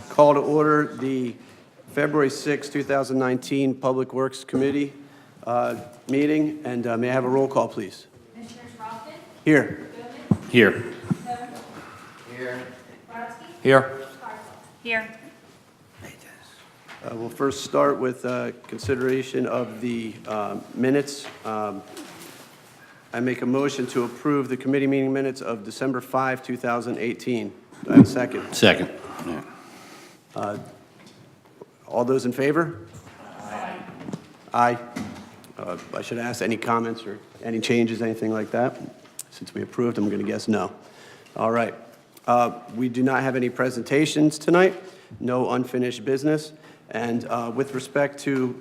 Call to order the February 6, 2019 Public Works Committee meeting, and may I have a roll call, please? Commissioners Rothman, Here. Gomez, Here. Stone, Here. Brodsky, Here. Carl. Here. We'll first start with consideration of the minutes. I make a motion to approve the committee meeting minutes of December 5, 2018. Do I have a second? Second. All those in favor? Aye. I should ask any comments or any changes, anything like that? Since we approved, I'm going to guess no. All right. We do not have any presentations tonight, no unfinished business. And with respect to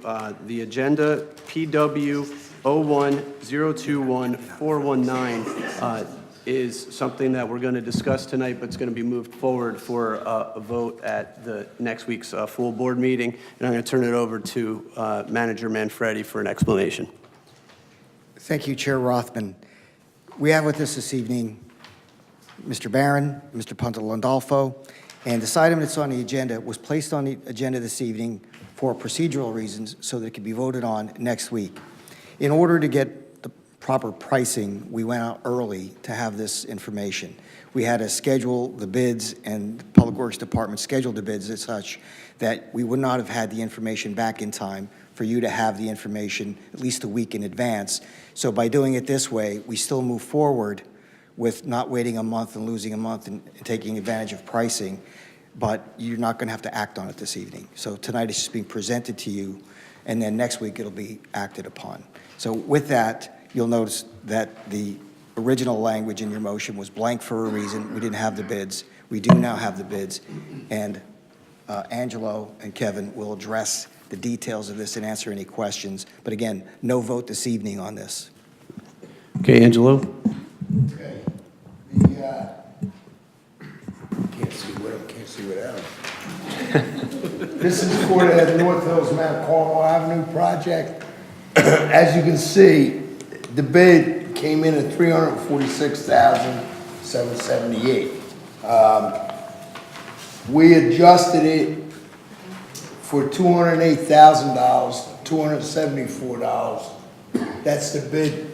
the agenda, PW 01021419 is something that we're going to discuss tonight, but it's going to be moved forward for a vote at the next week's full board meeting. And I'm going to turn it over to Manager Manfredi for an explanation. Thank you, Chair Rothman. We have with us this evening Mr. Barron, Mr. Punta Landolfo, and this item that's on the agenda was placed on the agenda this evening for procedural reasons so that it could be voted on next week. In order to get the proper pricing, we went out early to have this information. We had to schedule the bids, and the Public Works Department scheduled the bids as such that we would not have had the information back in time for you to have the information at least a week in advance. So by doing it this way, we still move forward with not waiting a month and losing a month and taking advantage of pricing, but you're not going to have to act on it this evening. So tonight it's just being presented to you, and then next week it'll be acted upon. So with that, you'll notice that the original language in your motion was blank for a reason. We didn't have the bids. We do now have the bids, and Angelo and Kevin will address the details of this and answer any questions. But again, no vote this evening on this. Okay, Angelo? Okay. Can't see without. This is for the North Hills Mount Carmel Avenue project. As you can see, the bid came in at $346,778. We adjusted it for $208,000, $274. That's the bid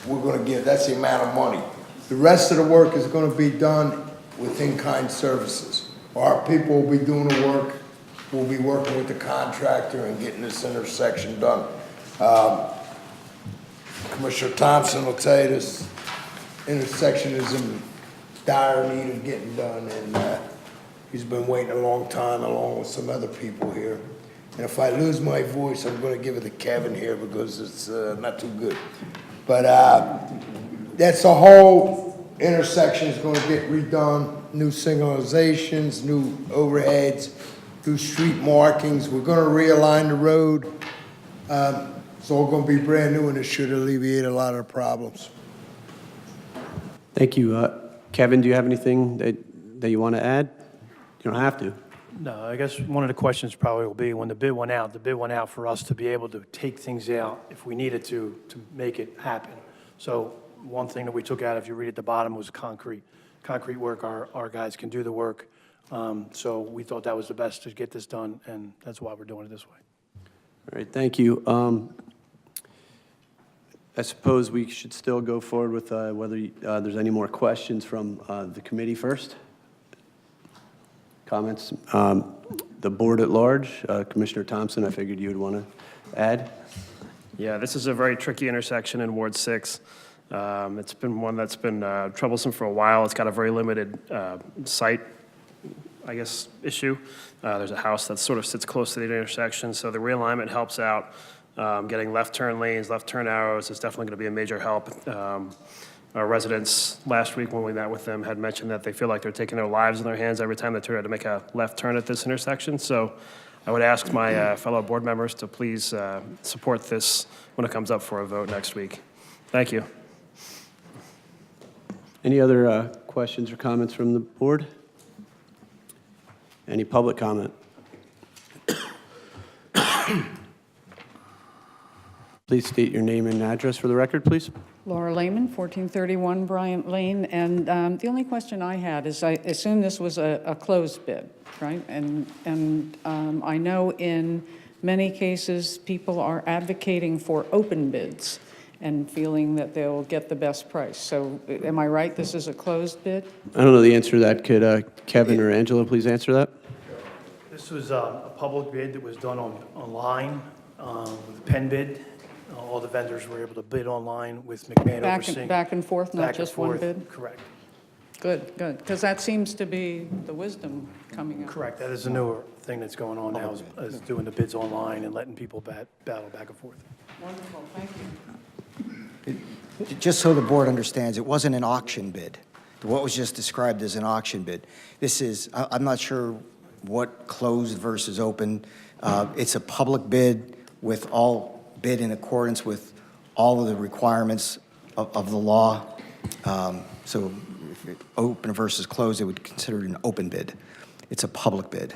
we're going to give. That's the amount of money. The rest of the work is going to be done with in-kind services. Our people will be doing the work. We'll be working with the contractor and getting this intersection done. Commissioner Thompson will tell you this intersection is in dire need of getting done, and he's been waiting a long time along with some other people here. And if I lose my voice, I'm going to give it to Kevin here because it's not too good. But that's the whole intersection is going to get redone, new signalizations, new overheads, new street markings. We're going to realign the road. It's all going to be brand new, and it should alleviate a lot of the problems. Thank you. Kevin, do you have anything that you want to add? You don't have to. No, I guess one of the questions probably will be when the bid went out for us to be able to take things out if we needed to make it happen. So one thing that we took out, if you read at the bottom, was concrete work. Our guys can do the work. So we thought that was the best to get this done, and that's why we're doing it this way. All right, thank you. I suppose we should still go forward with whether there's any more questions from the committee first. Comments? The board at large, Commissioner Thompson, I figured you would want to add. Yeah, this is a very tricky intersection in Ward 6. It's been one that's been troublesome for a while. It's got a very limited site, I guess, issue. There's a house that sort of sits close to the intersection, so the realignment helps out. Getting left turn lanes, left turn arrows is definitely going to be a major help. Our residents last week when we met with them had mentioned that they feel like they're taking their lives in their hands every time they try to make a left turn at this intersection. So I would ask my fellow board members to please support this when it comes up for a vote next week. Thank you. Any other questions or comments from the board? Any public comment? Please state your name and address for the record, please. Laura Lehman, 1431 Bryant Lane, and the only question I had is, I assume this was a closed bid, right? And I know in many cases, people are advocating for open bids and feeling that they'll get the best price. So am I right, this is a closed bid? I don't know the answer to that. Could Kevin or Angela please answer that? This was a public bid that was done online with a pen bid. All the vendors were able to bid online with McMahon overseeing. Back and forth, not Back and just one forth, bid? Correct. Good, good, because that seems to be the wisdom coming out. Correct. That is a newer thing that's going on now, is doing the bids online and letting people battle back and forth. Wonderful, thank you. Just so the board understands, it wasn't an auction bid. What was just described as an auction bid. This is, I'm not sure what closed versus open. It's a public bid with all bid in accordance with all of the requirements of the law. So if it open versus closed, it would consider it an open bid. It's a public bid.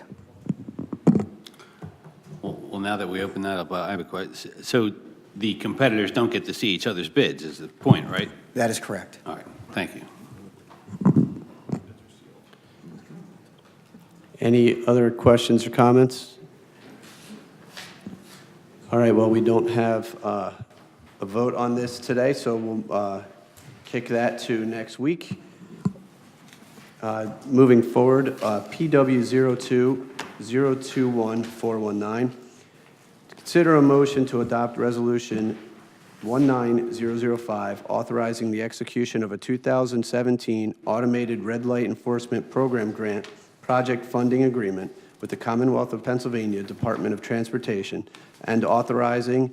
Well, now that we open that up, I have a question. So the competitors don't get to see each other's bids, is the point, right? That is correct. All right, thank you. Any other questions or comments? All right, well, we don't have a vote on this today, so we'll kick that to next week. Moving forward, PW 02-021419. Consider a motion to adopt Resolution 19005, authorizing the execution of a 2017 Automated Red Light Enforcement Program Grant Project Funding Agreement with the Commonwealth of Pennsylvania Department of Transportation, and authorizing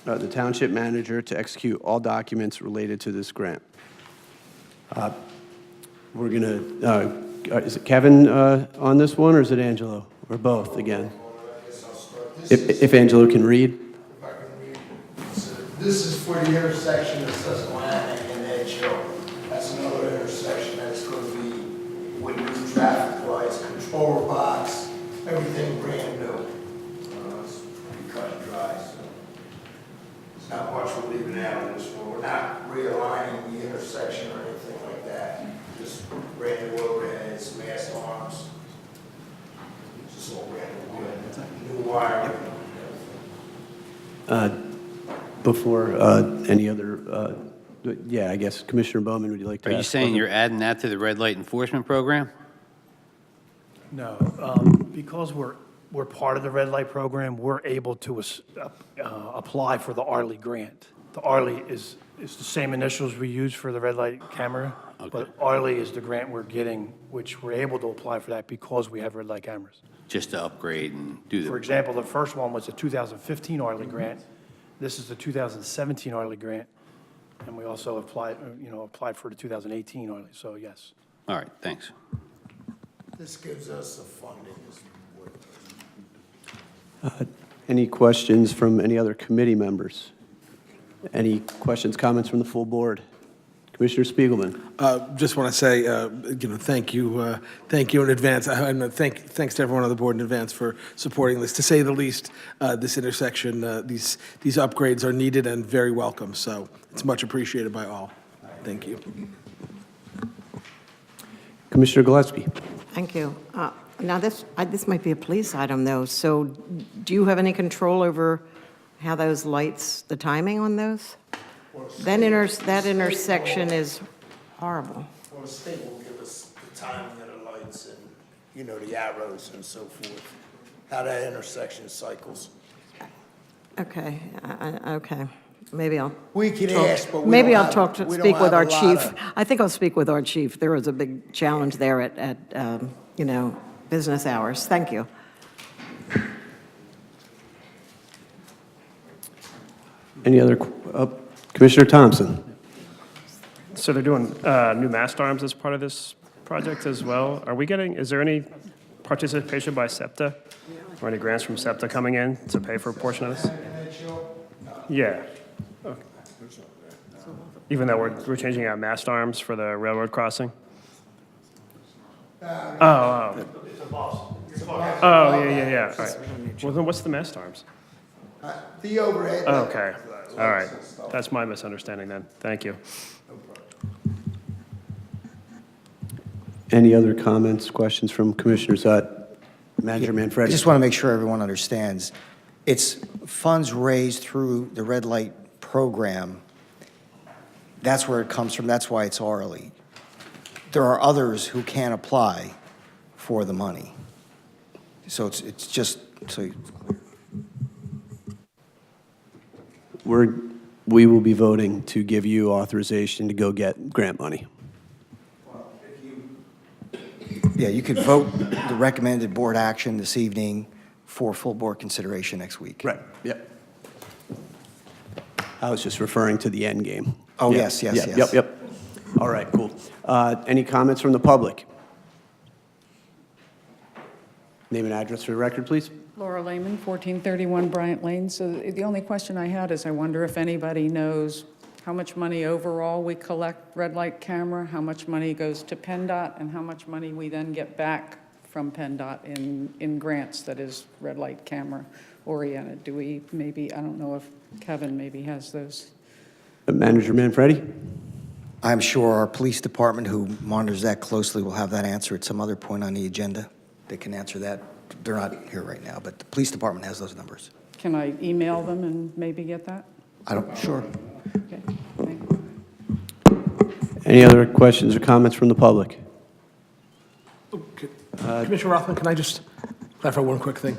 the Township Manager to execute all documents related to this grant. We're going to, is it Kevin on this one, or is it Angelo? Or both again? If Angelo can read. If I can read. So this is for the intersection of Susquehanna and Edge Hill. That's another intersection that's going to be with new traffic lights, control box, everything brand new. It's pretty cut and dry, so it's not much we're leaving out of this one. We're not realigning the intersection or anything like that. Just brand new overheads, mast arms. Just all brand new. New wiring. Before any other, yeah, I guess Commissioner Bowman, would you like to Are you ask saying something? you're adding that to the red light enforcement program? No, because we're part of the red light program, we're able to apply for the Arley grant. The Arley is the same initials we use for the red light camera, but Arley is the grant we're getting, which we're able to apply for that because we have red light cameras. Just to upgrade and do For the, example, the first one was a 2015 Arley grant. This is the 2017 Arley grant, and we also applied for the 2018 Arley, so yes. all right, thanks. This gives us the funding. Any questions from any other committee members? Any questions, comments from the full board? Commissioner Spiegelman. Just want to say, thank you in advance. And thanks to everyone on the board in advance for supporting this. To say the least, this intersection, these upgrades are needed and very welcome. So it's much appreciated by all. Thank you. Commissioner Gillespie. Thank you. Now, this might be a police item, though. So do you have any control over how those lights, the timing on those? That intersection is horrible. Well, the state will give us the timing of the lights and, the arrows and so forth, how that intersection cycles. Okay, okay. Maybe I'll. We can talk- ask, but we Maybe don't I'll have- speak we don't with have our a lot chief. of- I think I'll speak with our chief. There was a big challenge there at business hours. Thank you. Any other, Commissioner Thompson. So they're doing new mast arms as part of this project as well. Is there any participation by SEPTA? Or any grants from SEPTA coming in to pay for a portion of this? Yeah. Okay. Even though we're changing out mast arms for the railroad crossing? Oh, yeah. All right. Well, then what's the mast arms? The overhead. Okay, all right. That's my misunderstanding then. Thank you. Any other comments, questions from commissioners? Manager I Manfredi? just want to make sure everyone understands. It's funds raised through the red light program. That's where it comes from. That's why it's hourly. There are others who can apply for the money. So it's just, so We will be voting to give you authorization to go get grant money. yeah, you could vote the recommended board action this evening for full board consideration next week. Right, yep. I was just referring to the end game. Oh, Yeah, yes, yes, yeah, yes. Yep. All right, cool. Any comments from the public? Name and address for the record, please. Laura Lehman, 1431 Bryant Lane. So the only question I had is I wonder if anybody knows how much money overall we collect red light camera, how much money goes to PennDOT, and how much money we then get back from PennDOT in grants that is red light camera oriented. Do we maybe, I don't know if Kevin maybe has those. Manager Manfredi? I'm sure our police department, who monitors that closely, will have that answer at some other point on the agenda. They can answer that. They're not here right now, but the police department has those numbers. Can I email them and maybe get that? Sure. Okay, thank you. Any other questions or comments from the public? Commissioner Rothman, can I just clarify one quick thing?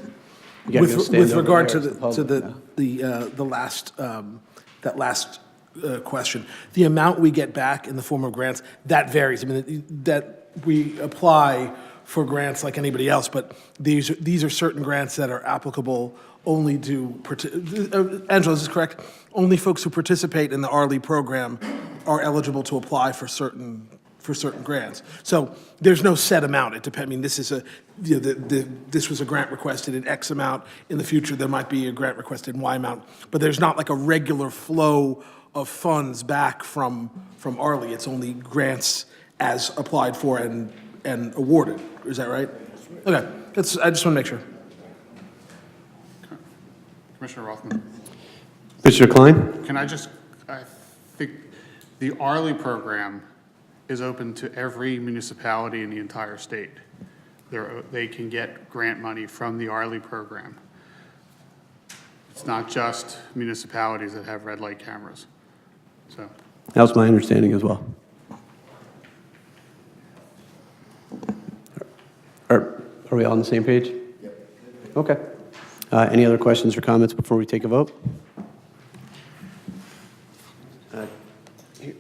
You gotta go stand With over regard there to as the public, the last, that last question, the amount we get back in the form of grants, that varies. I mean, that we apply for grants like anybody else, but these are certain grants that are applicable only to, Angela, is this correct? Only folks who participate in the ARLI program are eligible to apply for certain grants. So there's no set amount. It depends. I mean, this is this was a grant requested in X amount. In the future, there might be a grant requested in Y amount, but there's not like a regular flow of funds back from ARLI. It's only grants as applied for and awarded. Is that right? Okay. I just want to make sure. Commissioner Rothman, Commissioner Klein? I think the ARLI program is open to every municipality in the entire state. They can get grant money from the ARLI program. It's not just municipalities that have red light cameras. So, That was my understanding as well. Are we all on the same page? Yep. Okay. Any other questions or comments before we take a vote?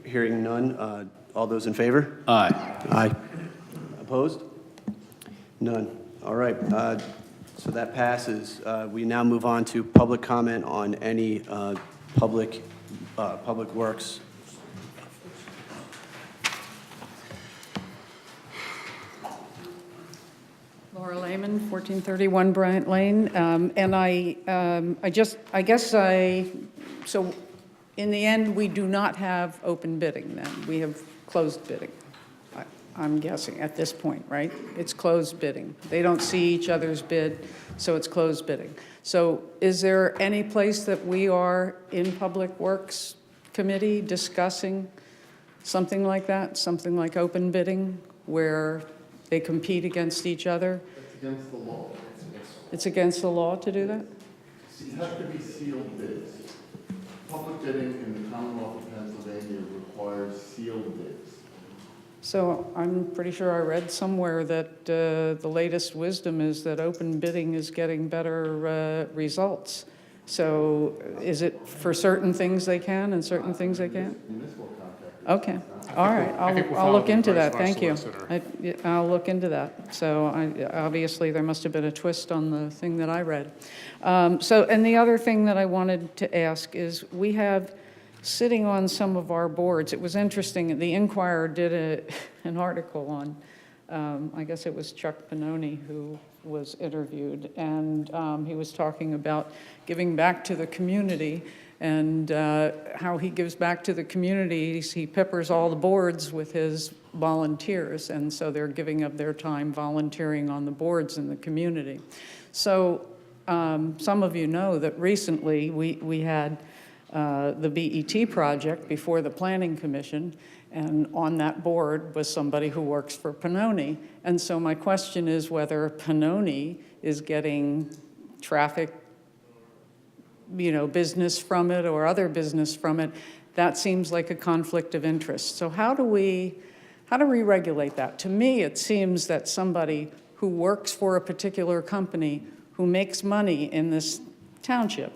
Hearing none, all those in favor? Aye. Aye. Opposed? None. All right, so that passes. We now move on to public comment on any public works. Laura Lehman, 1431 Bryant Lane. And so in the end, we do not have open bidding then? We have closed bidding, I'm guessing, at this point, right? It's closed bidding. They don't see each other's bid, so it's closed bidding. So is there any place that we are in Public Works Committee discussing something like that, something like open bidding, where they compete against each other? It's against the law. It's against the law to do that? It has to be sealed bids. Public bidding in the Commonwealth of Pennsylvania requires sealed bids. So I'm pretty sure I read somewhere that the latest wisdom is that open bidding is getting better results. So is it for certain things they can and certain things they can't? Municipal contract. Okay, all right, I think we'll I'll follow look the into advice that, of our thank you. solicitor. I'll look into that. So obviously, there must have been a twist on the thing that I read. And the other thing that I wanted to ask is, we have, sitting on some of our boards, it was interesting, the Inquirer did an article on, I guess it was Chuck Pannoni who was interviewed, and he was talking about giving back to the community, and how he gives back to the community. He peppers all the boards with his volunteers, and so they're giving up their time volunteering on the boards in the community. So some of you know that recently we had the BET project before the Planning Commission, and on that board was somebody who works for Pannoni. And so my question is whether Pannoni is getting traffic, business from it or other business from it. That seems like a conflict of interest. So how do we regulate that? To me, it seems that somebody who works for a particular company who makes money in this township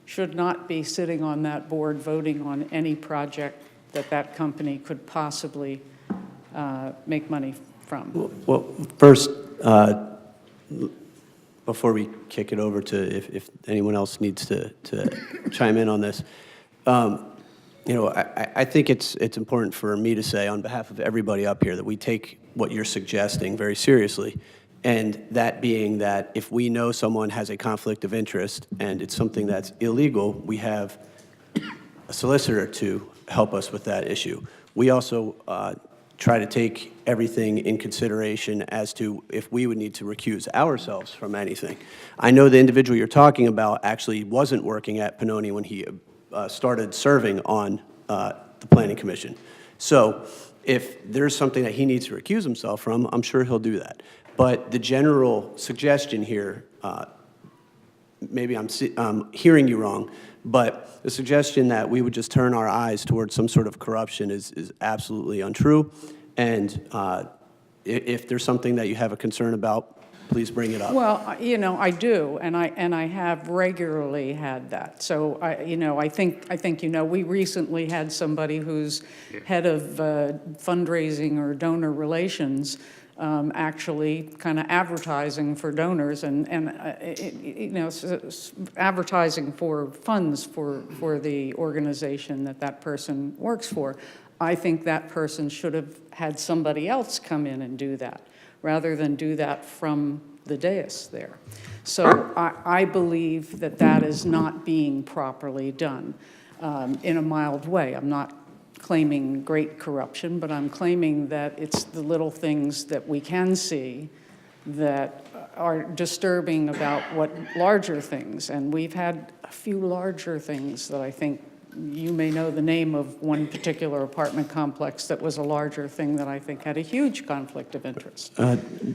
should not be sitting on that board voting on any project that company could possibly make money from. Well, first, before we kick it over to if anyone else needs to chime in on this, I think it's important for me to say on behalf of everybody up here that we take what you're suggesting very seriously, and that being that if we know someone has a conflict of interest and it's something that's illegal, we have a solicitor to help us with that issue. We also try to take everything in consideration as to if we would need to recuse ourselves from anything. I know the individual you're talking about actually wasn't working at Pannoni when he started serving on the Planning Commission. So if there's something that he needs to recuse himself from, I'm sure he'll do that. But the general suggestion here, maybe I'm hearing you wrong, but the suggestion that we would just turn our eyes towards some sort of corruption is absolutely untrue. And if there's something that you have a concern about, please bring it up. Well, I do, and I have regularly had that. So I think we recently had somebody who's head of fundraising or donor relations actually kind of advertising for donors and advertising for funds for the organization that person works for. I think that person should have had somebody else come in and do that, rather than do that from the dais there. So I believe that is not being properly done in a mild way. I'm not claiming great corruption, but I'm claiming that it's the little things that we can see that are disturbing about what larger things. And we've had a few larger things that I think you may know the name of one particular apartment complex that was a larger thing that I think had a huge conflict of interest.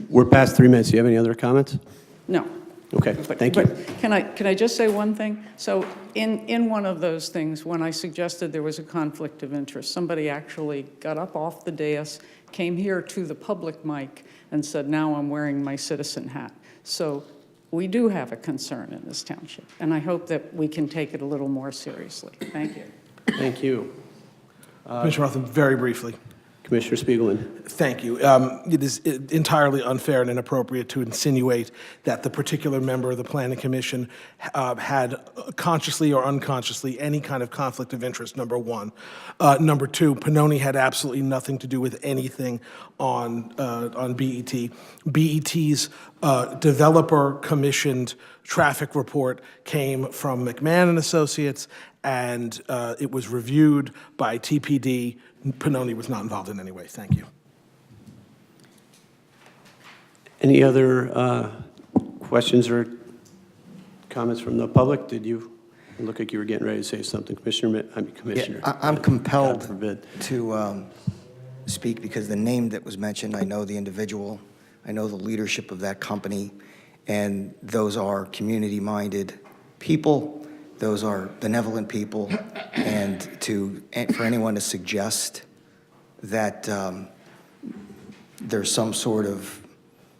We're past 3 minutes. Do you have any other comments? No. Okay, thank you. But can I just say one thing? So in one of those things, when I suggested there was a conflict of interest, somebody actually got up off the dais, came here to the public mic, and said, now I'm wearing my citizen hat. So we do have a concern in this township, and I hope that we can take it a little more seriously. Thank you. Thank you. Commissioner Rothman, very briefly. Commissioner Spiegelman. Thank you. It is entirely unfair and inappropriate to insinuate that the particular member of the Planning Commission had consciously or unconsciously any kind of conflict of interest, number one. Number two, Pannoni had absolutely nothing to do with anything on BET. BET's developer-commissioned traffic report came from McMahon and Associates, and it was reviewed by TPD. Pannoni was not involved in any way. Thank you. Any other questions or comments from the public? Did you look like you were getting ready to say something, Commissioner? Commissioner. Yeah, I'm compelled God forbid. to speak because the name that was mentioned, I know the individual, I know the leadership of that company, and those are community-minded people. Those are benevolent people, and for anyone to suggest that there's some sort of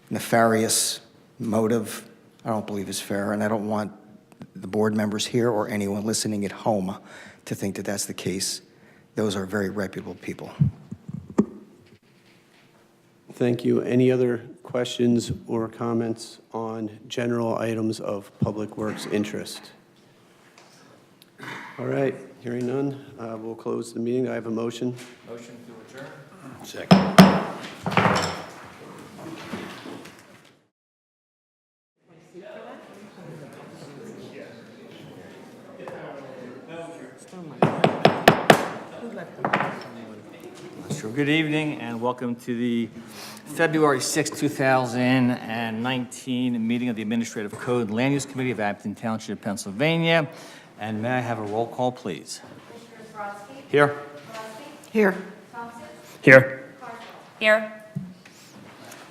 nefarious motive, I don't believe is fair, and I don't want the board members here or anyone listening at home to think that that's the case. Those are very reputable people. Thank you. Any other questions or comments on general items of public works interest? All right, hearing none, we'll close the meeting. I have a motion. Motion to adjourn? Second. Not sure So good evening and welcome to the February 6, 2019 meeting of the Administrative Code and Land Use Committee of Abington Township, Pennsylvania. And may I have a roll call, please? Commissioners Brodsky, Here. Gillespie, Here. Thompson, Here. Cardinal. Here.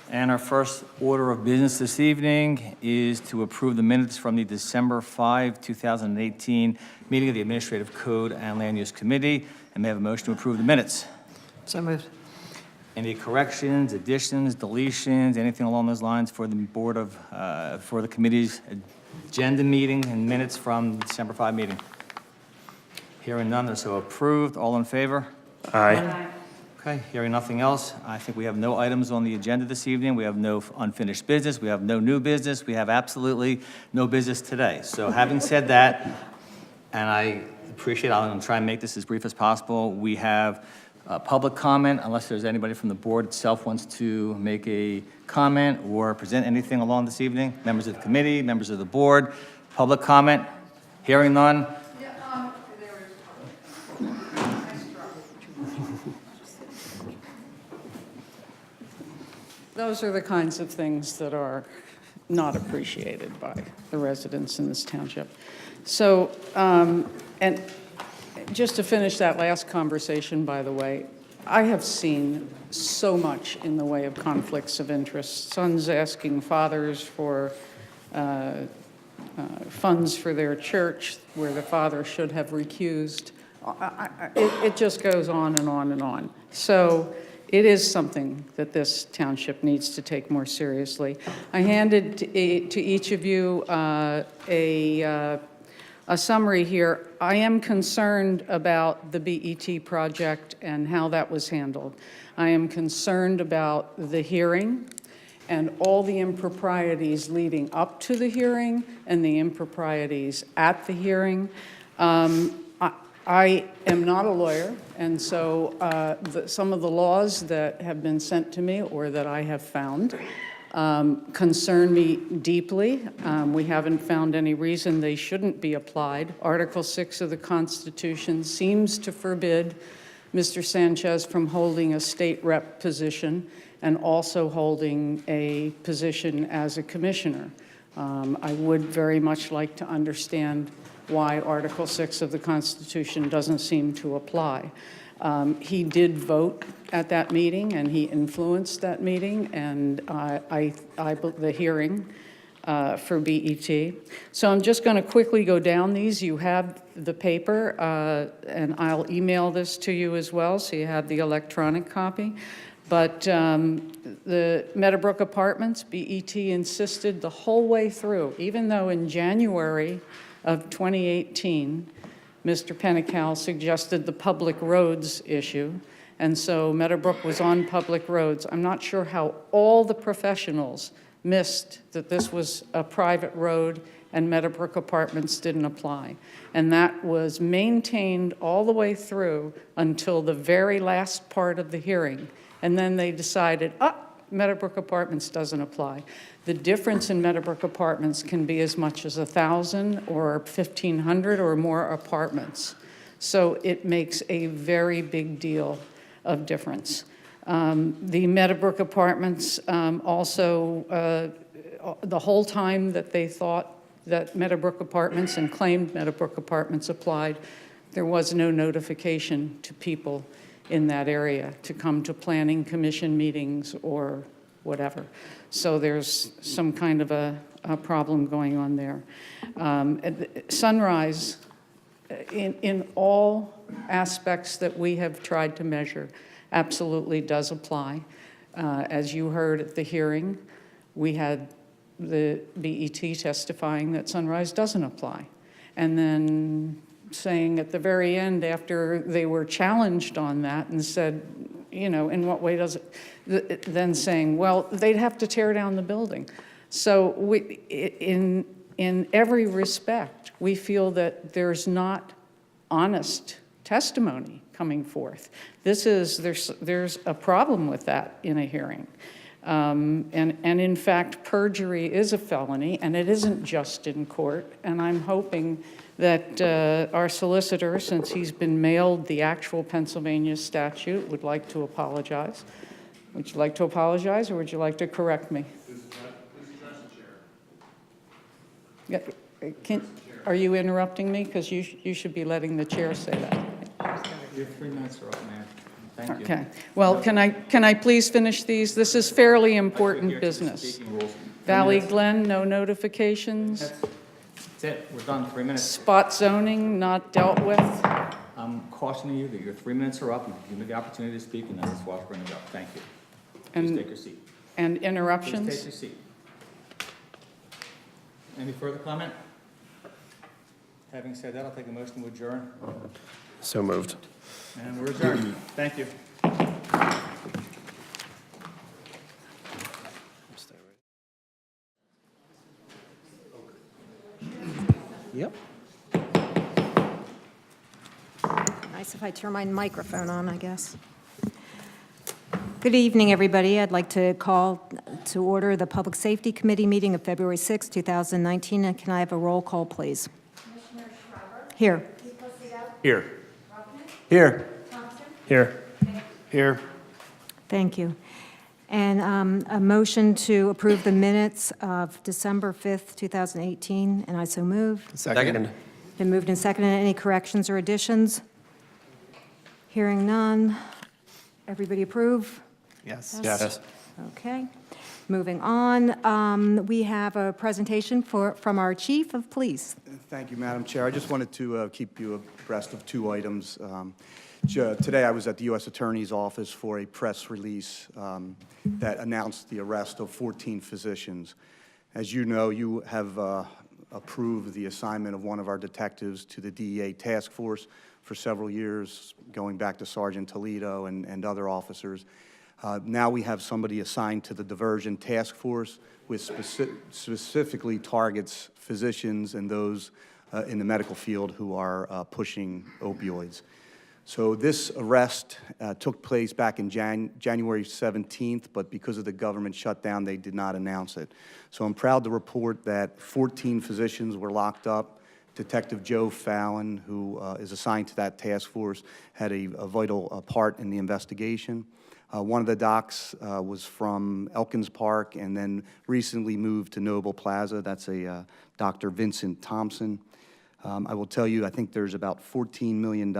And our first order of business this evening is to approve the minutes from the December 5, 2018 meeting of the Administrative Code and Land Use Committee. And may I have a motion to approve the minutes? So moved. Any corrections, additions, deletions, anything along those lines for the board of, for the committee's agenda meeting and minutes from the December 5 meeting? Hearing none, so approved. All in favor? Aye. Okay, hearing nothing else, I think we have no items on the agenda this evening. We have no unfinished business. We have no new business. We have absolutely no business today. So having said that, and I appreciate, I'm going to try and make this as brief as possible. We have public comment, unless there's anybody from the board itself wants to make a comment or present anything along this evening. Members of the committee, members of the board, public comment, hearing none. Those are the kinds of things that are not appreciated by the residents in this township. So, and just to finish that last conversation, by the way, I have seen so much in the way of conflicts of interest. Sons asking fathers for funds for their church where the father should have recused. It just goes on and on and on. So it is something that this township needs to take more seriously. I handed to each of you a summary here. I am concerned about the BET project and how that was handled. I am concerned about the hearing and all the improprieties leading up to the hearing and the improprieties at the hearing. I am not a lawyer, and so some of the laws that have been sent to me or that I have found concern me deeply. We haven't found any reason they shouldn't be applied. Article 6 of the Constitution seems to forbid Mr. Sanchez from holding a state rep position and also holding a position as a commissioner. I would very much like to understand why Article 6 of the Constitution doesn't seem to apply. He did vote at that meeting, and he influenced that meeting, and the hearing for BET. So I'm just going to quickly go down these. You have the paper, and I'll email this to you as well, so you have the electronic copy. But the Meadowbrook Apartments, BET insisted the whole way through, even though in January of 2018, Mr. Pennecal suggested the public roads issue, and so Meadowbrook was on public roads. I'm not sure how all the professionals missed that this was a private road and Meadowbrook Apartments didn't apply. And that was maintained all the way through until the very last part of the hearing. And then they decided, Meadowbrook Apartments doesn't apply. The difference in Meadowbrook Apartments can be as much as 1,000 or 1,500 or more apartments. So it makes a very big deal of difference. The Meadowbrook Apartments also, the whole time that they thought that Meadowbrook Apartments and claimed Meadowbrook Apartments applied, there was no notification to people in that area to come to planning commission meetings or whatever. So there's some kind of a problem going on there. Sunrise, in all aspects that we have tried to measure, absolutely does apply. As you heard at the hearing, we had the BET testifying that Sunrise doesn't apply. And then saying at the very end, after they were challenged on that and said, you know, in what way does it, then saying, well, they'd have to tear down the building. So in every respect, we feel that there's not honest testimony coming forth. There's a problem with that in a hearing. And in fact, perjury is a felony, and it isn't just in court. And I'm hoping that our solicitor, since he's been mailed the actual Pennsylvania statute, would like to apologize. Would you like to apologize, or would you like to correct me? Yeah, are you interrupting me? Because you should be letting the chair say that. Your 3 minutes are up, Mayor. Thank you. Okay. Well, can I please finish these? This is fairly important business. Speaking rules. 3 Valley minutes. Glen, no notifications. That's it, we're done, 3 minutes. Spot zoning not dealt with. I'm cautioning you that your 3 minutes are up, you give me the opportunity to speak, and that's why I bring it up. Thank you. Please take your seat. And Please take interruptions. your seat. Any further comment? Having said that, I'll take a motion to adjourn, So moved. and we're adjourned. Thank you. Yep. Nice if I turn my microphone on, I guess. Good evening, everybody. I'd like to call to order the Public Safety Committee meeting of February 6, 2019. And can I have a roll call, please? Commissioner Schreiber? Here. Here. Here. Here. Here. Thank you. And a motion to approve the minutes of December 5th, 2018, and I so move. Second. Been moved and seconded. Any corrections or additions? Hearing none. Everybody approve? Yes. Yes. Okay. Moving on, we have a presentation from our Chief of Police. Thank you, Madam Chair. I just wanted to keep you abreast of 2 items. Today, I was at the U.S. Attorney's Office for a press release that announced the arrest of 14 physicians. As you know, you have approved the assignment of one of our detectives to the DEA task force for several years, going back to Sergeant Toledo and other officers. Now we have somebody assigned to the diversion task force, which specifically targets physicians and those in the medical field who are pushing opioids. So this arrest took place back in January 17th, but because of the government shutdown, they did not announce it. So I'm proud to report that 14 physicians were locked up. Detective Joe Fallon, who is assigned to that task force, had a vital part in the investigation. One of the docs was from Elkins Park and then recently moved to Noble Plaza. That's a Dr. Vincent Thompson. I will tell you, I think there's about $14 million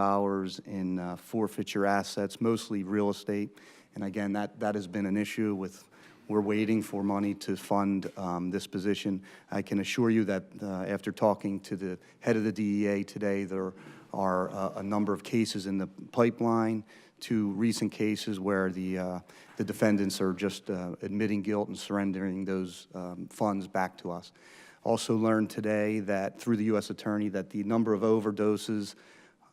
in forfeiture assets, mostly real estate. And again, that has been an issue with, we're waiting for money to fund this position. I can assure you that after talking to the head of the DEA today, there are a number of cases in the pipeline, 2 recent cases where the defendants are just admitting guilt and surrendering those funds back to us. Also learned today that through the U.S. Attorney that the number of overdoses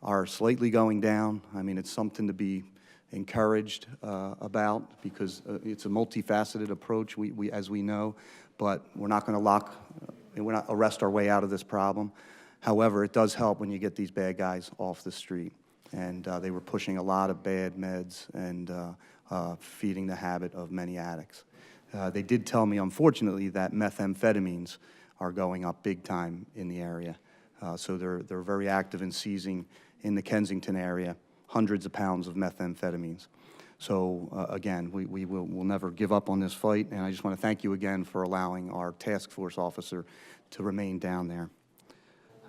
are slightly going down. I mean, it's something to be encouraged about because it's a multifaceted approach, as we know, but we're not going to arrest our way out of this problem. However, it does help when you get these bad guys off the street. And they were pushing a lot of bad meds and feeding the habit of many addicts. They did tell me, unfortunately, that methamphetamines are going up big time in the area. So they're very active in seizing in the Kensington area hundreds of pounds of methamphetamines. So again, we will never give up on this fight, and I just want to thank you again for allowing our task force officer to remain down there.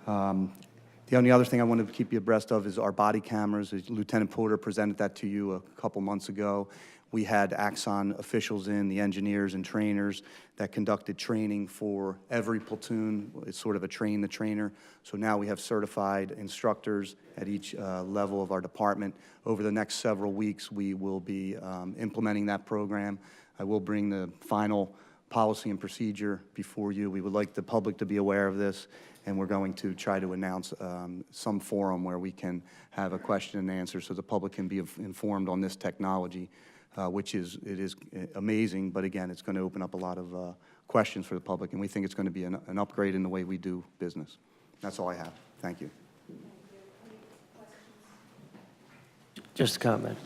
The only other thing I wanted to keep you abreast of is our body cameras. Lieutenant Porter presented that to you a couple months ago. We had Axon officials in, the engineers and trainers that conducted training for every platoon. It's sort of a train the trainer. So now we have certified instructors at each level of our department. Over the next several weeks, we will be implementing that program. I will bring the final policy and procedure before you. We would like the public to be aware of this, and we're going to try to announce some forum where we can have a question and answer so the public can be informed on this technology. Which is amazing, but again, it's going to open up a lot of questions for the public, and we think it's going to be an upgrade in the way we do business. That's all I have. Thank you. Just a comment.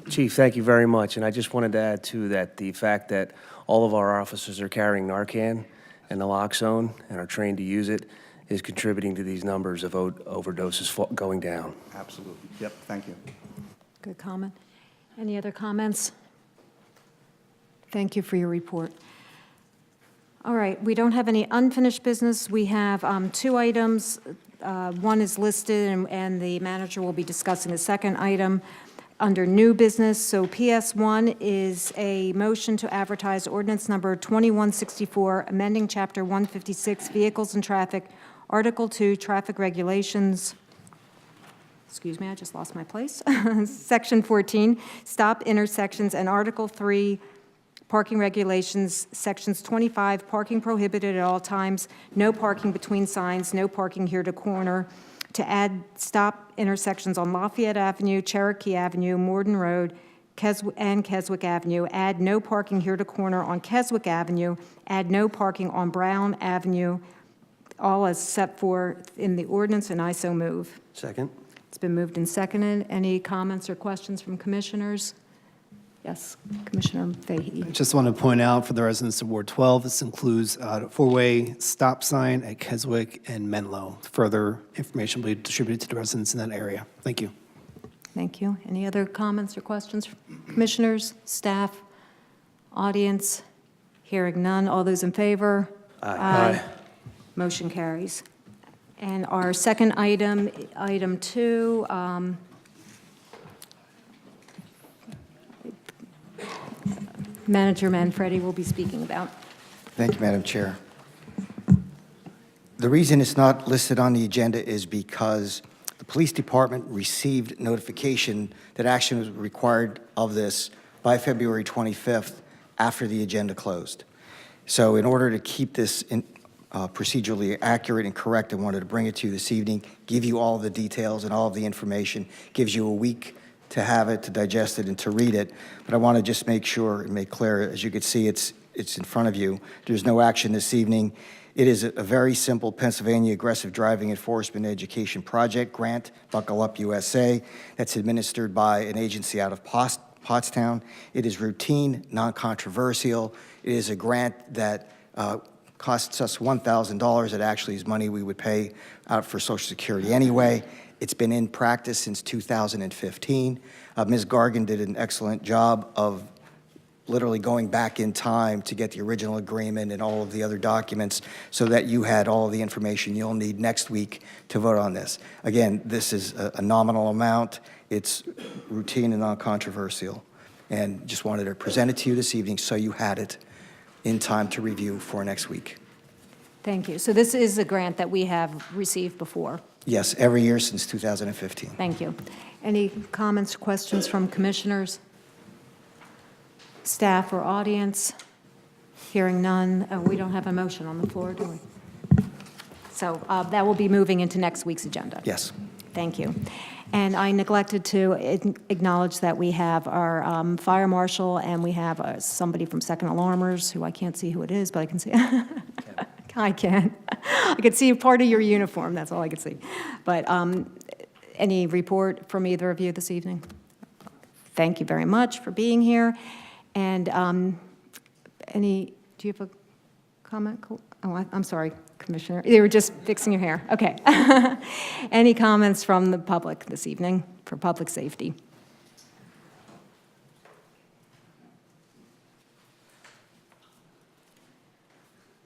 Chief, thank you very much, and I just wanted to add, too, that the fact that all of our officers are carrying Narcan and naloxone and are trained to use it is contributing to these numbers of overdoses going down. Absolutely. Yep, thank you. Good comment. Any other comments? Thank you for your report. All right, we don't have any unfinished business. We have two items. One is listed, and the manager will be discussing the second item under new business. So PS1 is a motion to advertise ordinance number 2164, amending Chapter 156, Vehicles and Traffic, Article 2, Traffic Regulations. Excuse me, I just lost my place. Section 14, Stop Intersections, and Article 3, Parking Regulations, Sections 25, Parking Prohibited at all times, no parking between signs, no parking here to corner, to add stop intersections on Lafayette Avenue, Cherokee Avenue, Morden Road, and Keswick Avenue, add no parking here to corner on Keswick Avenue, add no parking on Brown Avenue, all as set forth in the ordinance, and I so move. Second? It's been moved and seconded. Any comments or questions from commissioners? Yes, Commissioner Fahey. I just want to point out for the residents of Ward 12, this includes a four-way stop sign at Keswick and Menlo. Further information will be distributed to the residents in that area. Thank you. Thank you. Any other comments or questions from commissioners, staff, audience? Hearing none. All those in favor? Aye. Motion carries. And our second item, item 2, Manager Manfredi will be speaking about. Thank you, Madam Chair. The reason it's not listed on the agenda is because the police department received notification that action was required of this by February 25th after the agenda closed. So in order to keep this procedurally accurate and correct, I wanted to bring it to you this evening, give you all the details and all of the information, gives you a week to have it, to digest it, and to read it. But I want to just make sure and make clear, as you can see, it's in front of you. There's no action this evening. It is a very simple Pennsylvania Aggressive Driving Enforcement Education Project grant, Buckle Up USA, that's administered by an agency out of Pottstown. It is routine, non-controversial. It is a grant that costs us $1,000. It actually is money we would pay out for Social Security anyway. It's been in practice since 2015. Ms. Gargan did an excellent job of literally going back in time to get the original agreement and all of the other documents so that you had all of the information you'll need next week to vote on this. Again, this is a nominal amount. It's routine and non-controversial. And just wanted to present it to you this evening so you had it in time to review for next week. Thank you. So this is a grant that we have received before. Yes, every year since 2015. Thank you. Any comments, questions from commissioners, staff, or audience? Hearing none. We don't have a motion on the floor, do we? So that will be moving into next week's agenda. Yes. Thank you. And I neglected to acknowledge that we have our fire marshal and we have somebody from Second Alarmers, who I can't see who it is, but I can see. I can. I could see part of your uniform, that's all I could see. But any report from either of you this evening? Thank you very much for being here. And do you have a comment? Oh, I'm sorry, Commissioner. You were just fixing your hair. Okay. Any comments from the public this evening for public safety?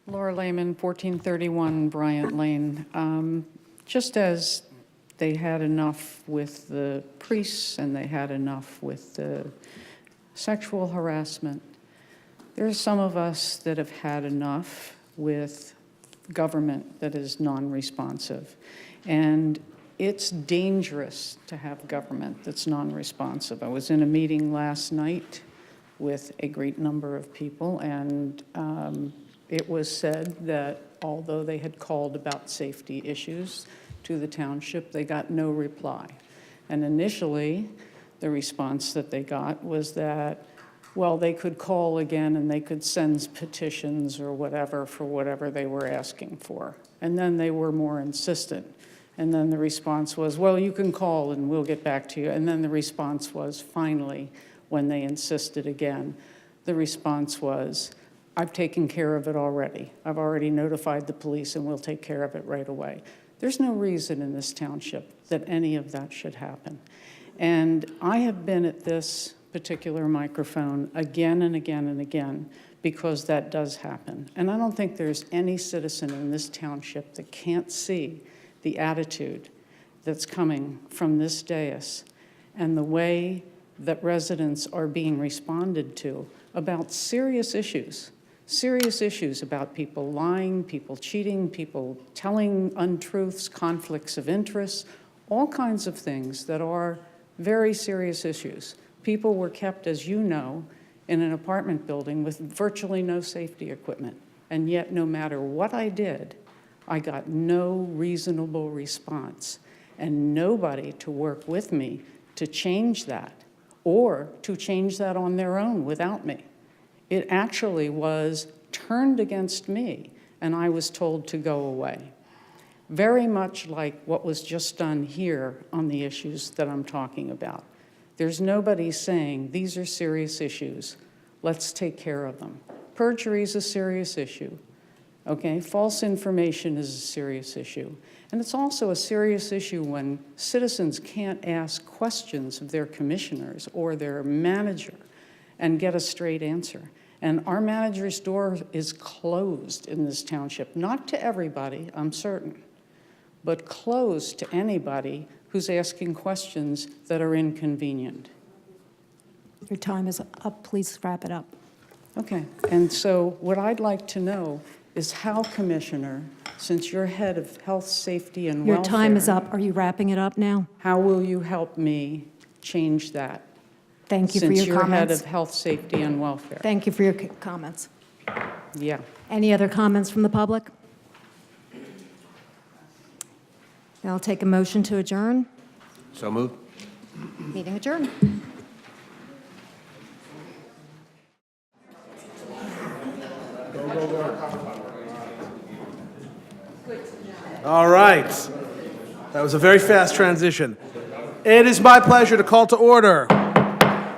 Laura Lehman, 1431 Bryant Lane. Just as they had enough with the priests and they had enough with the sexual harassment, there are some of us that have had enough with government that is non-responsive. And it's dangerous to have government that's non-responsive. I was in a meeting last night with a great number of people, and it was said that although they had called about safety issues to the township, they got no reply. And initially, the response that they got was that, well, they could call again and they could send petitions or whatever for whatever they were asking for. And then they were more insistent. And then the response was, well, you can call and we'll get back to you. And then the response was, finally, when they insisted again, the response was, I've taken care of it already. I've already notified the police, and we'll take care of it right away. There's no reason in this township that any of that should happen. And I have been at this particular microphone again and again and again because that does happen. And I don't think there's any citizen in this township that can't see the attitude that's coming from this dais and the way that residents are being responded to about serious issues about people lying, people cheating, people telling untruths, conflicts of interest, all kinds of things that are very serious issues. People were kept, as you know, in an apartment building with virtually no safety equipment. And yet, no matter what I did, I got no reasonable response and nobody to work with me to change that or to change that on their own without me. It actually was turned against me, and I was told to go away. Very much like what was just done here on the issues that I'm talking about. There's nobody saying, these are serious issues, let's take care of them. Perjury is a serious issue, okay? False information is a serious issue. And it's also a serious issue when citizens can't ask questions of their commissioners or their manager and get a straight answer. And our manager's door is closed in this township, not to everybody, I'm certain, but closed to anybody who's asking questions that are inconvenient. Your time is up. Please wrap it up. Okay, and so what I'd like to know is how, Commissioner, since you're head of health, safety, and welfare— Your time is up. Are you wrapping it up now? How will you help me change that? Thank you for your Since you're head comments. of health, safety, and welfare. Thank you for your comments. Yeah. Any other comments from the public? I'll take a motion to adjourn. So moved. Meeting adjourned. All right. That was a very fast transition. It is my pleasure to call to order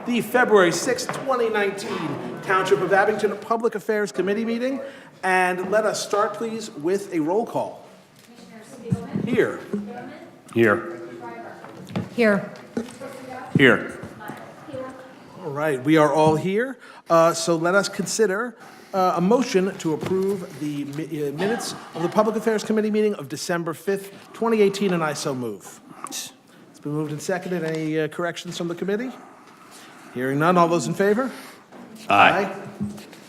the February 6, 2019 Township of Abington Public Affairs Committee meeting. And let us start, please, with a roll call. Here. Here. Here. Here. All right, we are all here. So let us consider a motion to approve the minutes of the Public Affairs Committee meeting of December 5th, 2018, and I so move. It's been moved and seconded. Any corrections from the committee? Hearing none, all those in favor? Aye.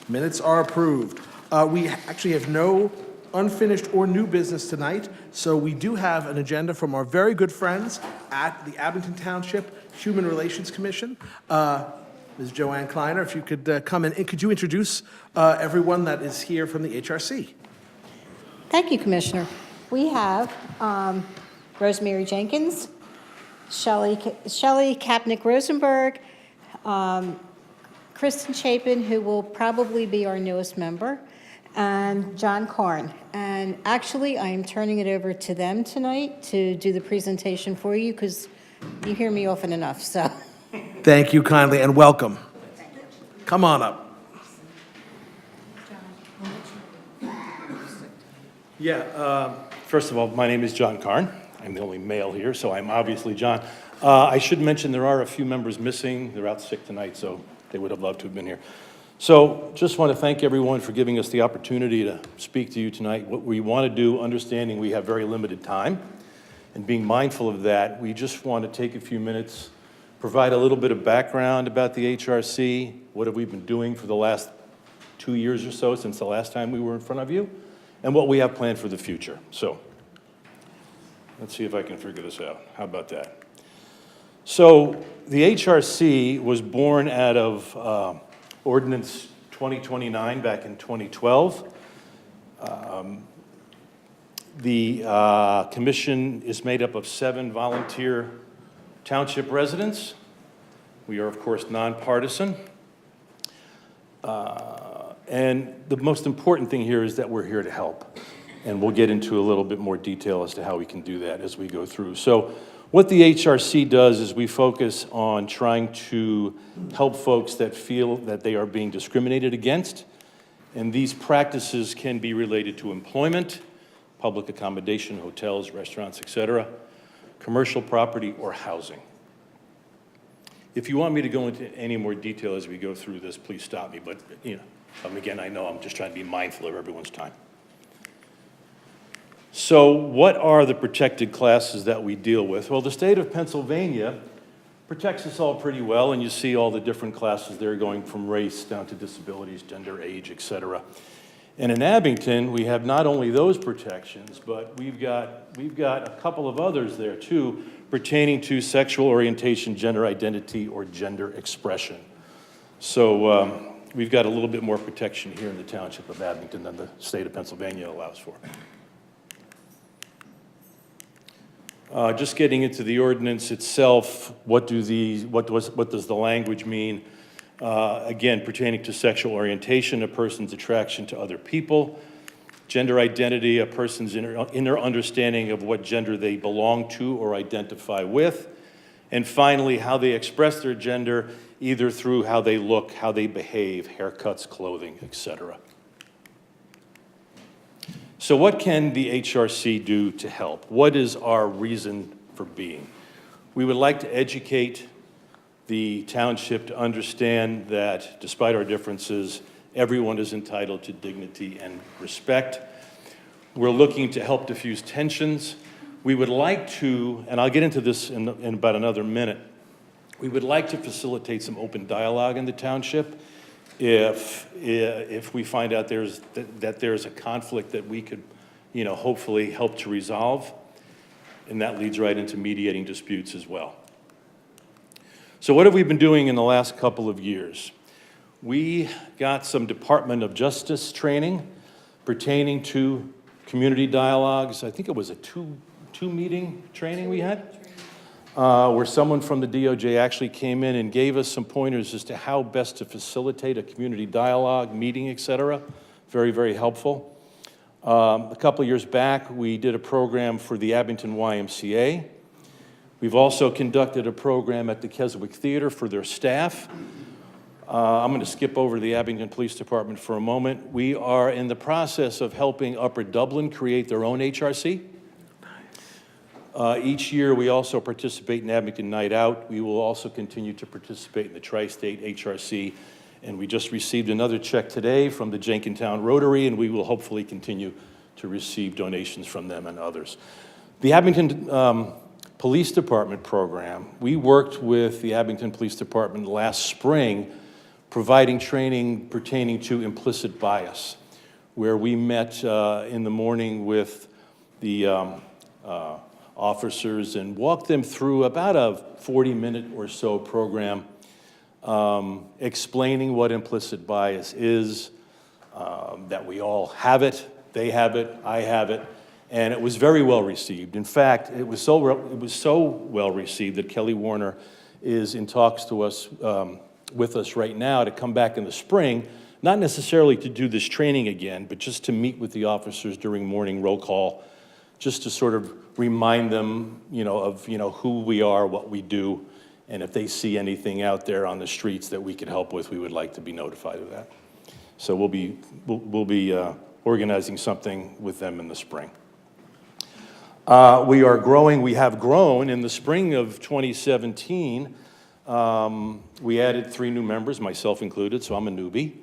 Minutes are approved. We actually have no unfinished or new business tonight, so we do have an agenda from our very good friends at the Abington Township Human Relations Commission. Ms. Joanne Kleiner, if you could come in, could you introduce everyone that is here from the HRC? Thank you, Commissioner. We have Rosemary Jenkins, Shelley Kapnick-Rosenberg, Kristen Chapin, who will probably be our newest member, and John Karn. And actually, I am turning it over to them tonight to do the presentation for you because you hear me often enough, so. Thank you kindly and welcome. Come on up. First of all, my name is John Karn. I'm the only male here, so I'm obviously John. I should mention there are a few members missing. They're out sick tonight, so they would have loved to have been here. So just want to thank everyone for giving us the opportunity to speak to you tonight. What we want to do, understanding we have very limited time, and being mindful of that, we just want to take a few minutes, provide a little bit of background about the HRC, what have we been doing for the last 2 years or so since the last time we were in front of you, and what we have planned for the future. So let's see if I can figure this out. How about that? So the HRC was born out of Ordinance 2029 back in 2012. The commission is made up of 7 volunteer township residents. We are, of course, nonpartisan. And the most important thing here is that we're here to help. And we'll get into a little bit more detail as to how we can do that as we go through. So what the HRC does is we focus on trying to help folks that feel that they are being discriminated against And these practices can be related to employment, public accommodation, hotels, restaurants, et cetera, commercial property, or housing. If you want me to go into any more detail as we go through this, please stop me. But, again, I know I'm just trying to be mindful of everyone's time. So what are the protected classes that we deal with? Well, the state of Pennsylvania protects us all pretty well, and you see all the different classes there going from race down to disabilities, gender, age, et cetera. And in Abington, we have not only those protections, but we've got a couple of others there too, pertaining to sexual orientation, gender identity, or gender expression. So we've got a little bit more protection here in the township of Abington than the state of Pennsylvania allows for. Just getting into the ordinance itself, what does the language mean? Again, pertaining to sexual orientation, a person's attraction to other people, gender identity, a person's inner understanding of what gender they belong to or identify with, and finally, how they express their gender, either through how they look, how they behave, haircuts, clothing, etc. So what can the HRC do to help? What is our reason for being? We would like to educate the township to understand that despite our differences, everyone is entitled to dignity and respect. We're looking to help diffuse tensions. We would like to, and I'll get into this in about another minute, we would like to facilitate some open dialogue in the township. If we find out that there's a conflict that we could, hopefully help to resolve, and that leads right into mediating disputes as well. So what have we been doing in the last couple of years? We got some Department of Justice training pertaining to community dialogues. I think it was a two-meeting training we had, where someone from the DOJ actually came in and gave us some pointers as to how best to facilitate a community dialogue, meeting, et cetera. Very, very helpful. A couple of years back, we did a program for the Abington YMCA. We've also conducted a program at the Keswick Theater for their staff. I'm going to skip over the Abington Police Department for a moment. We are in the process of helping Upper Dublin create their own HRC. Each year, we also participate in Abington Night Out. We will also continue to participate in the Tri-State HRC, and we just received another check today from the Jenkintown Rotary, and we will hopefully continue to receive donations from them and others. The Abington Police Department program, we worked with the Abington Police Department last spring, providing training pertaining to implicit bias, where we met in the morning with the officers and walked them through about a 40-minute or so program explaining what implicit bias is, that we all have it, they have it, I have it, and it was very well received. In fact, it was so well received that Kelly Warner is in talks to us with us right now to come back in the spring, not necessarily to do this training again, but just to meet with the officers during morning roll call, just to sort of remind them, of who we are, what we do, and if they see anything out there on the streets that we could help with, we would like to be notified of that. So we'll be organizing something with them in the spring. We are growing. We have grown. In the spring of 2017, we added 3 new members, myself included, so I'm a newbie.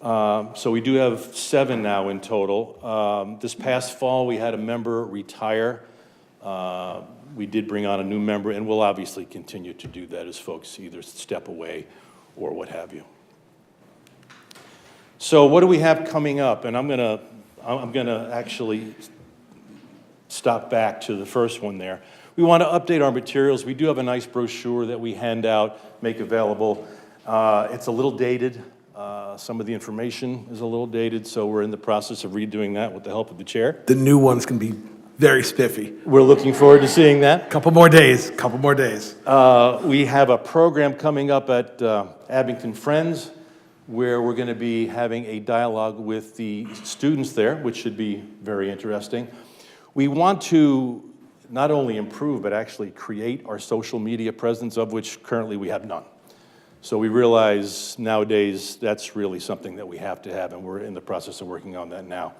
So we do have 7 now in total. This past fall, we had a member retire. We did bring on a new member, and we'll obviously continue to do that as folks either step away or what have you. So what do we have coming up? And I'm gonna actually stop back to the first one there. We want to update our materials. We do have a nice brochure that we hand out, make available. It's a little dated. Some of the information is a little dated, so we're in the process of redoing that with the help of the chair. The new ones can be very spiffy. We're looking forward to seeing that. Couple more days. We have a program coming up at Abington Friends where we're going to be having a dialogue with the students there, which should be very interesting. We want to not only improve, but actually create our social media presence, of which currently we have none. So we realize nowadays that's really something that we have to have, and we're in the process of working on that now.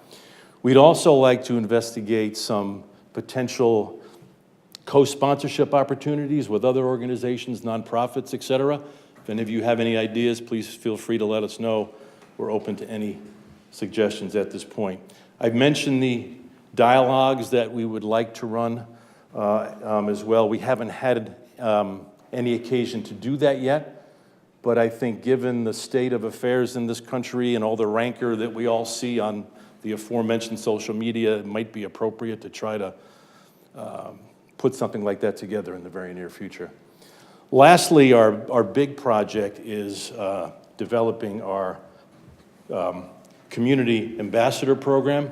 We'd also like to investigate some potential co-sponsorship opportunities with other organizations, nonprofits, et cetera. If any of you have any ideas, please feel free to let us know. We're open to any suggestions at this point. I've mentioned the dialogues that we would like to run as well. We haven't had any occasion to do that yet. But I think given the state of affairs in this country and all the rancor that we all see on the aforementioned social media, it might be appropriate to try to put something like that together in the very near future. Lastly, our big project is developing our community ambassador program.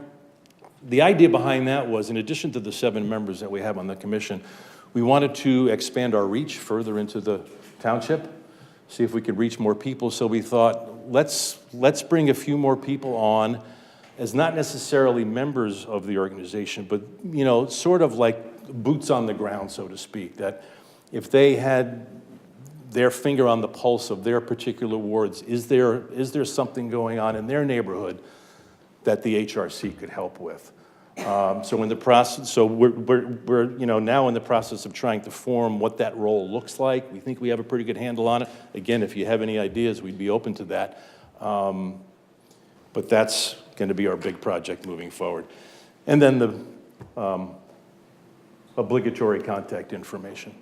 The idea behind that was, in addition to the 7 members that we have on the commission, we wanted to expand our reach further into the township, see if we could reach more people. So we thought, let's bring a few more people on as not necessarily members of the organization, but sort of like boots on the ground, so to speak, that if they had their finger on the pulse of their particular wards, is there something going on in their neighborhood that the HRC could help with? So in the process, so we're now in the process of trying to form what that role looks like. We think we have a pretty good handle on it. Again, if you have any ideas, we'd be open to that. But that's going to be our big project moving forward. And then the obligatory contact information.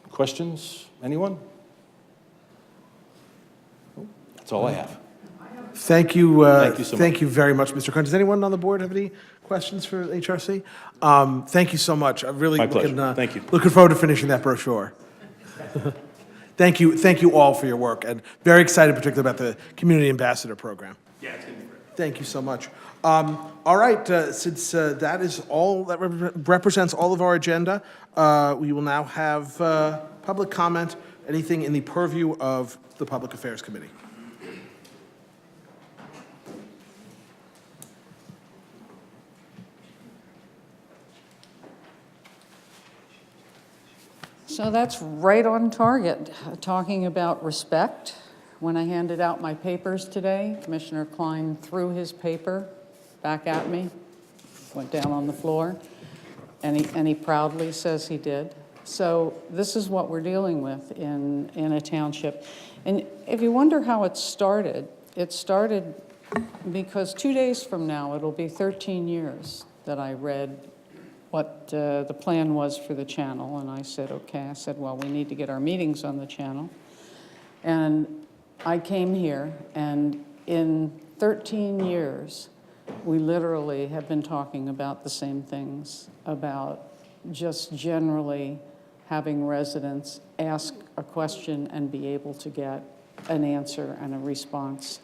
Questions? Anyone? That's all I have. Thank you. Thank you so much. Thank you very much, Mr. Kern. Does anyone on the board have any questions for HRC? Thank you so much. I'm really My pleasure. Thank you. looking forward to finishing that brochure. Thank you all for your work, and very excited particularly about the Community Ambassador Program. Yeah, it's going to be great. Thank you so much. All right, since that is all that represents all of our agenda, we will now have public comment, anything in the purview of the Public Affairs Committee. So that's right on target, talking about respect. When I handed out my papers today, Commissioner Klein threw his paper back at me, went down on the floor, and he proudly says he did. So this is what we're dealing with in a township. And if you wonder how it started because 2 days from now, it'll be 13 years that I read what the plan was for the channel, and I said, okay. I said, well, we need to get our meetings on the channel. And I came here, and in 13 years, we literally have been talking about the same things, about just generally having residents ask a question and be able to get an answer and a response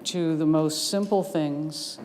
to the most simple things,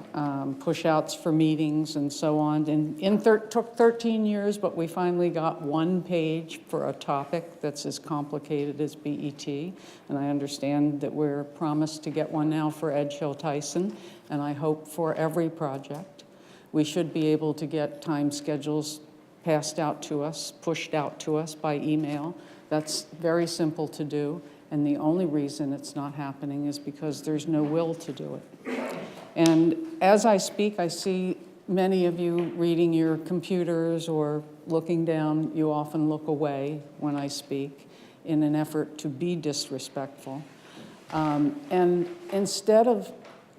push-outs for meetings and so on. And took 13 years, but we finally got one page for a topic that's as complicated as BET. And I understand that we're promised to get one now for Edge Hill Tyson, and I hope for every project. We should be able to get time schedules passed out to us, pushed out to us by email. That's very simple to do. And the only reason it's not happening is because there's no will to do it. And as I speak, I see many of you reading your computers or looking down. You often look away when I speak in an effort to be disrespectful. And instead of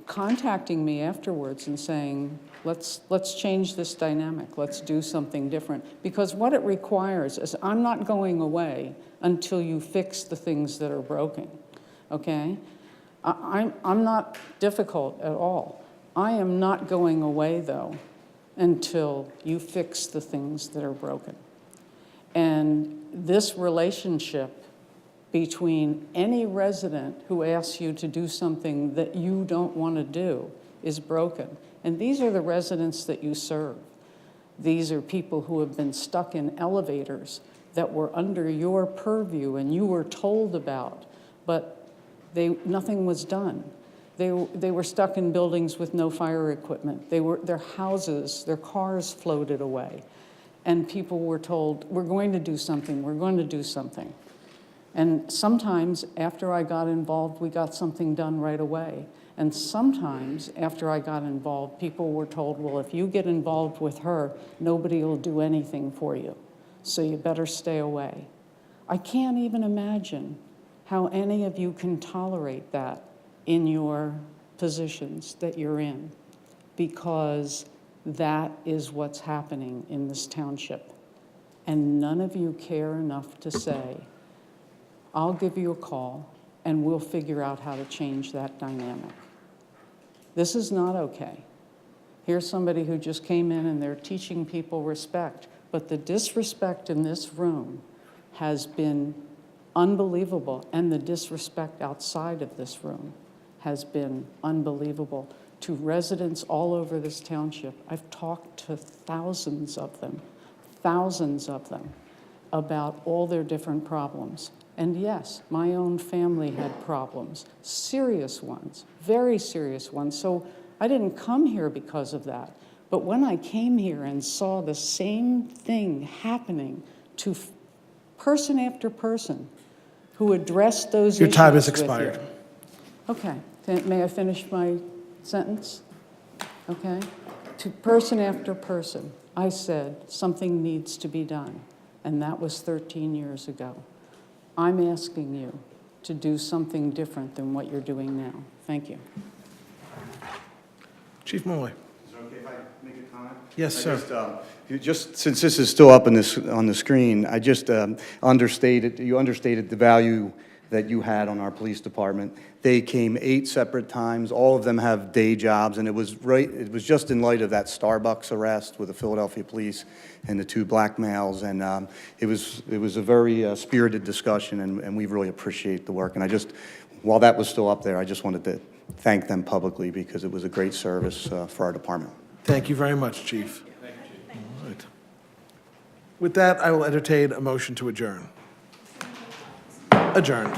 contacting me afterwards and saying, let's change this dynamic, let's do something different. Because what it requires is I'm not going away until you fix the things that are broken, okay? I'm not difficult at all. I am not going away, though, until you fix the things that are broken. And this relationship between any resident who asks you to do something that you don't want to do is broken. And these are the residents that you serve. These are people who have been stuck in elevators that were under your purview and you were told about, but nothing was done. They were stuck in buildings with no fire equipment. Their houses, their cars floated away. And people were told, we're going to do something, we're going to do something. And sometimes after I got involved, we got something done right away. And sometimes after I got involved, people were told, well, if you get involved with her, nobody will do anything for you, so you better stay away. I can't even imagine how any of you can tolerate that in your positions that you're in, because that is what's happening in this township. And none of you care enough to say, I'll give you a call and we'll figure out how to change that dynamic. This is not okay. Here's somebody who just came in and they're teaching people respect, but the disrespect in this room has been unbelievable, and the disrespect outside of this room has been unbelievable to residents all over this township. I've talked to thousands of them about all their different problems. And yes, my own family had problems, serious ones, very serious ones. So I didn't come here because of that. But when I came here and saw the same thing happening to person after person who addressed those issues. Your time has with you. expired. Okay, may I finish my sentence? Okay. To person after person, I said something needs to be done, and that was 13 years ago. I'm asking you to do something different than what you're doing now. Thank you. Chief Molloy. Is it okay if I make a comment? Yes, sir. Just since this is still up on the screen, I just you understated the value that you had on our police department. They came 8 separate times. All of them have day jobs, and it was just in light of that Starbucks arrest with the Philadelphia police and the 2 black males, and it was a very spirited discussion, and we really appreciate the work. And while that was still up there, I just wanted to thank them publicly because it was a great service for our department. Thank you very much, Chief. Thank you, Chief. All right. With that, I will entertain a motion to adjourn. Adjourned.